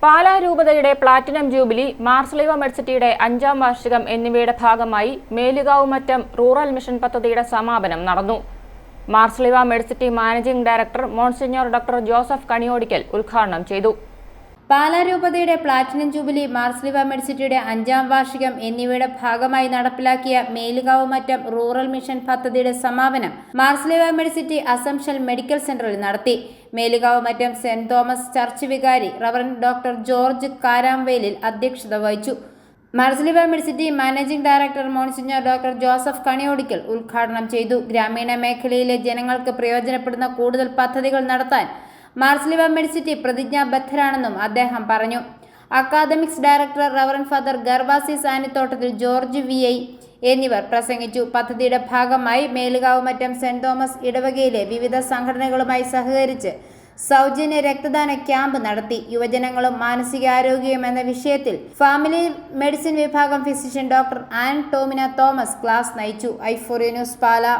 പാലാ രൂപതയുടെ platinum jubilee, Marsleeva മെഡ്സിറ്റിയുടെ 5ാം വാർഷികം എന്നിവയുടെ ഭാഗമായി മേലുകാവുമറ്റം റൂറൽ മിഷൻ പദ്ധതിയുടെ സമാപനം നടന്നു. Marsleeva Medcity managing director monsignor doctor Joseph Kaniyodickal ഉദ്ഘാടനം ചെയ്തു. പാലാ രൂപതയുടെ പ്ലാറ്റിനം ജൂബിലി, മാർസ്ലീവ മെഡ്സിറ്റിയുടെ 5ാം വാർഷികം എന്നിവയുടെ ഭാഗമായി നടപ്പിലാക്കിയ മേലുകാവുമറ്റം റൂറൽ മിഷൻ പദ്ധതിയുടെ സമാപനം മാർസ്ലീവ മെഡ്സിറ്റി അസംഷൻ മെഡിക്കൽ സെന്ററിൽ നടത്തി. മേലുകാവുമറ്റം സെന്റ് തോമസ് ചർച്ച് വികാരി റവറന്റ് ഡോക്ടർ ജോർജ് കാരാംവേലിൽ അധ്യക്ഷത വഹിച്ചു. Marsleeva Medcity managing director monsignor doctor Joseph Kaniyodickal ഉദ്ഘാടനം ചെയ്തു. ഗ്രാമീണ മേഖലയിലെ ജനങ്ങൾക്ക് പ്രയോജനപ്പെടുന്ന കൂടുതൽ പദ്ധതികൾ നടത്താൻ മാർസ്ലീവ മെഡ്സിറ്റി പ്രതിജ്ഞാബദ്ധരാണെന്നും അദ്ദേഹം പറഞ്ഞു. Academics director reverend father Gervasis Sanithottathil, George VI എന്നിവർ പ്രസംഗിച്ചു. പദ്ധതിയുടെ ഭാഗമായി മേലുകാവുമറ്റം സെന്റ് തോമസ് ഇടവകയിലെ വിവിധ സംഘടനകളുമായി സഹകരിച്ച് സൗജന്യ രക്തദാന ക്യാമ്പ് നടത്തി. യുവജനങ്ങളും മാനസികാരോഗ്യവും എന്ന വിഷയത്തിൽ ഫാമിലി മെഡിസിൻ വിഭാഗം physician doctor Ann Tomina Thomas class നയിച്ചു. i4 news Pala.